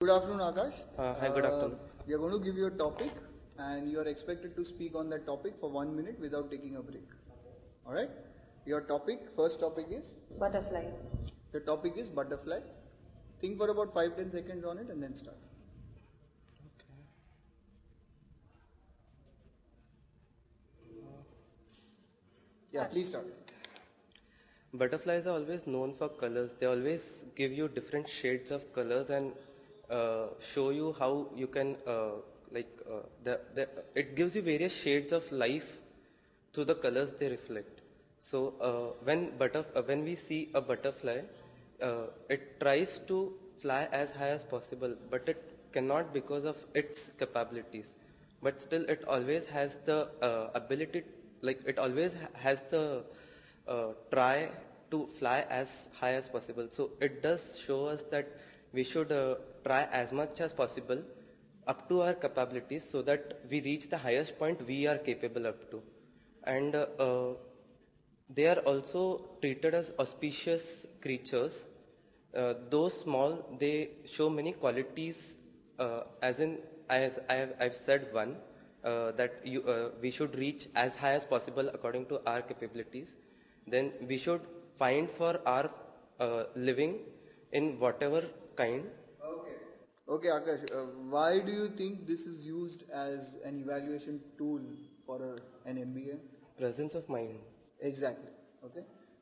Good afternoon, Akash. Hi, good afternoon. We are going to give you a topic and you are expected to speak on that topic for 1 minute without taking a break. Alright? Your topic, first topic is? Butterfly. The topic is butterfly. Think for about 5-10 seconds on it and then start. Yeah, please start. Butterflies are always known for colors. They always give you different shades of colors and show you how you can it gives you various shades of life through the colors they reflect. So when we see a butterfly, it tries to fly as high as possible, but it cannot because of its capabilities. But still, it always has the ability, like it always has the try to fly as high as possible. So it does show us that we should try as much as possible up to our capabilities so that we reach the highest point we are capable up to. And they are also treated as auspicious creatures. Though small, they show many qualities, as I've said one, that we should reach as high as possible according to our capabilities. Then we should find for our living in whatever kind. Okay, Akash, why do you think this is used as an evaluation tool for an MBA? Presence of mind. Exactly. Okay.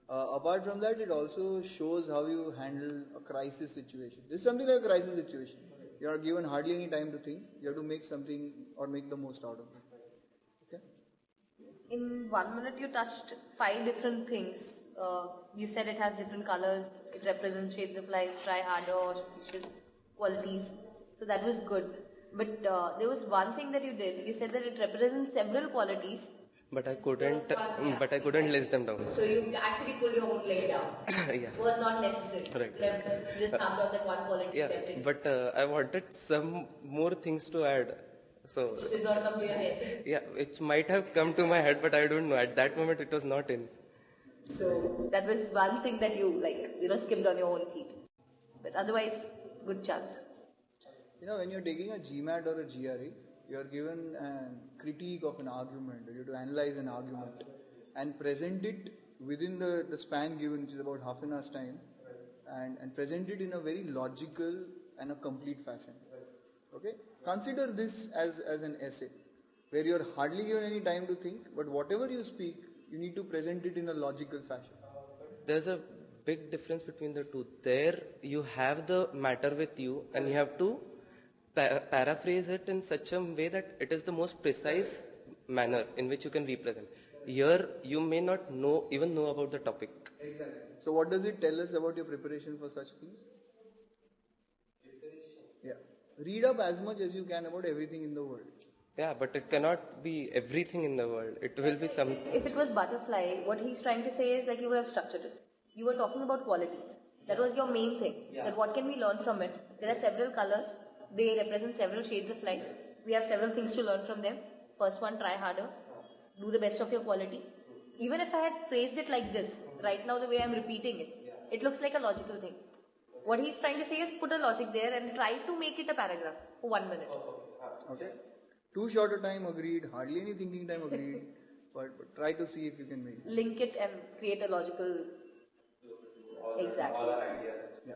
Apart from that, it also shows how you handle a crisis situation. This is something like a crisis situation. You are given hardly any time to think. You have to make something or make the most out of it. Okay. In 1 minute, you touched 5 different things. You said it has different colors. It represents shades of light, try harder, auspicious qualities. So that was good. But there was one thing that you did. You said that it represents several qualities. But I couldn't list them down. So you actually pulled your own leg down. Yeah. Was not necessary. Right. You just thumbed on that one quality. Yeah, but I wanted some more things to add. So Which did not come to your head. yeah, it might have come to my head, but I don't know. At that moment, it was not in. So that was one thing that you skimmed on your own feet. But otherwise, good chance. When you're taking a GMAT or a GRE, you are given a critique of an argument, or you have to analyze an argument and present it within the span given, which is about half an hour's time, and present it in a very logical and a complete fashion. Okay? Consider this as an essay, where you are hardly given any time to think, but whatever you speak, you need to present it in a logical fashion. There's a big difference between the two. There, you have the matter with you, and you have to paraphrase it in such a way that it is the most precise manner in which you can represent. Here, you may not even know about the topic. Exactly. So what does it tell us about your preparation for such things? Yeah. Read up as much as you can about everything in the world. Yeah, but it cannot be everything in the world. It will be some. If it was butterfly, what he's trying to say is like you would have structured it. You were talking about qualities. That was your main thing. Yeah. That what can we learn from it? There are several colors. They represent several shades of light. We have several things to learn from them. First one, try harder. Do the best of your quality. Even if I had phrased it like this, right now the way I'm repeating it, it looks like a logical thing. What he's trying to say is put a logic there and try to make it a paragraph for 1 minute. Okay. Too short a time, agreed. Hardly any thinking time, agreed. but try to see if you can make it. Link it and create a logical. Exactly. Yeah.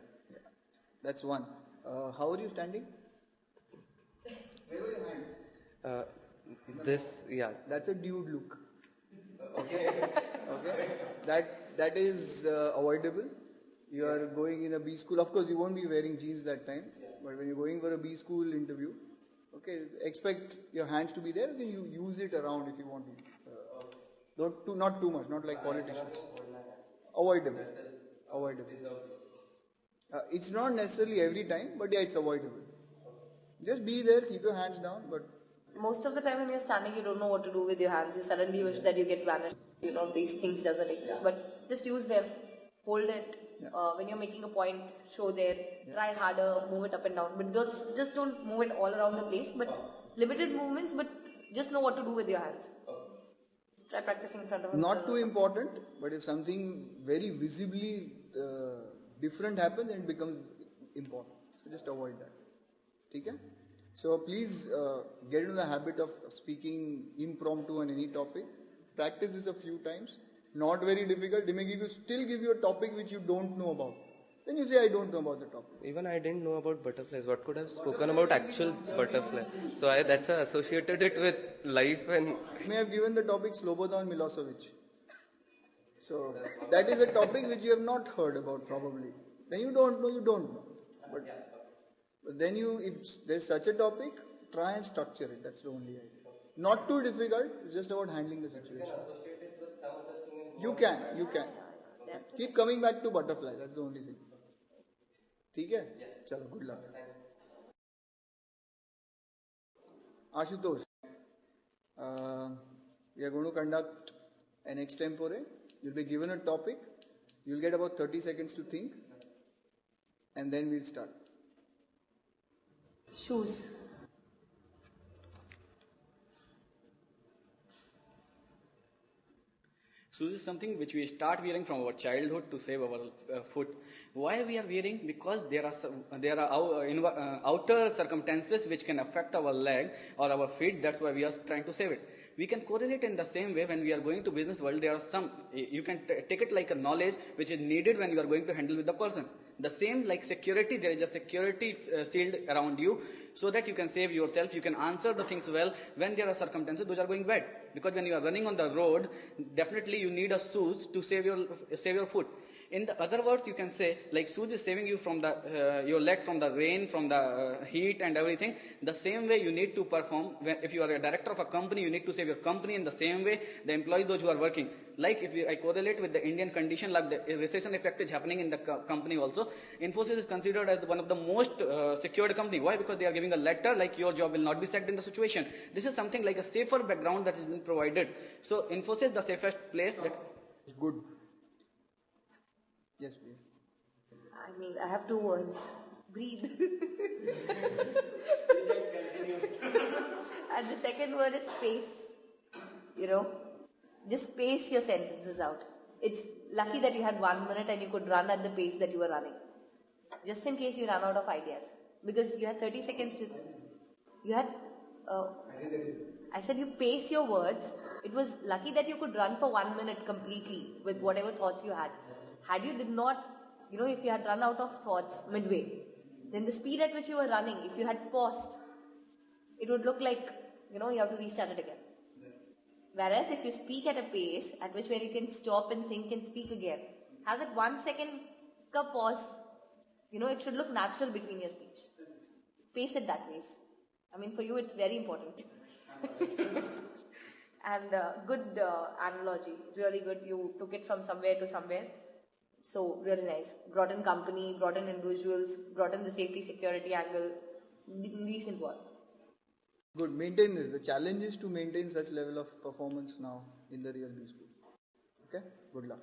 That's one. How are you standing? Where are your hands? That's a dude look. Okay. That is avoidable. You are going in a B school. Of course, you won't be wearing jeans that time. But when you're going for a B school interview, okay, expect your hands to be there. Okay, you use it around if you want to. Not too much. Not like politicians. Avoidable. It's not necessarily every time, but yeah, it's avoidable. Just be there, keep your hands down, but most of the time when you're standing, you don't know what to do with your hands. You suddenly wish that you get vanished. These things doesn't exist. But just use them, hold it. Yeah. When you're making a point, show there. Yeah. Try harder, move it up and down. But just don't move it all around the place. But limited movements, but just know what to do with your hands. Try practicing in front of. Not too important, but if something very visibly different happens, then it becomes important. So just avoid that. ठीक है? So please get into the habit of speaking impromptu on any topic. Practice this a few times. Not very difficult. They may still give you a topic which you don't know about. Then you say, I don't know about the topic. Even I didn't know about butterflies. What could I have spoken about actual butterfly? So that's why I associated it with life and. You may have given the topic Slobodan Milosevic. So that is a topic which you have not heard about probably. Then you don't know. But then if there's such a topic, try and structure it. That's the only idea. Not too difficult. It's just about handling the situation. You can. Keep coming back to butterfly. That's the only thing. ठीक है? चलो, good luck. Ashutosh, we are going to conduct an extempore. You'll be given a topic. You'll get about 30 seconds to think, and then we'll start. Shoes. Shoes is something which we start wearing from our childhood to save our foot. Why we are wearing? Because there are outer circumstances which can affect our leg or our feet. That's why we are trying to save it. We can correlate in the same way when we are going to business world. There are some, you can take it like a knowledge which is needed when you are going to handle with the person. The same like security, there is a security shield around you so that you can save yourself, you can answer the things well when there are circumstances those are going bad. Because when you are running on the road, definitely you need a shoes to save your foot. In the other words, you can say like shoes is saving you from the your leg from the rain, from the heat and everything. The same way you need to perform. If you are a director of a company, you need to save your company. In the same way, the employees, those who are working. Like if I correlate with the Indian condition, like the recession effect is happening in the company also. Infosys is considered as one of the most secured company. Why? Because they are giving a letter like your job will not be sacked in the situation. This is something like a safer background that has been provided. So Infosys, the safest place. Good. Yes, please. I mean, I have 2 words. Breathe. And the second word is space. Just space your sentences out. It's lucky that you had 1 minute and you could run at the pace that you were running. Just in case you ran out of ideas. Because you had 30 seconds to... I said you pace your words. It was lucky that you could run for 1 minute completely with whatever thoughts you had. Had you did not, if you had run out of thoughts midway, then the speed at which you were running, if you had paused, it would look like, you have to restart it again. Whereas if you speak at a pace at which where you can stop and think and speak again, have that 1 second pause, it should look natural between your speech. Pace it that way. I mean, for you it's very important. And good analogy, really good. You took it from somewhere to somewhere. So really nice. Brought in company, brought in individuals, brought in the safety security angle. Decent work. Good. Maintain this. The challenge is to maintain such level of performance now in the real B school. Okay? Good luck.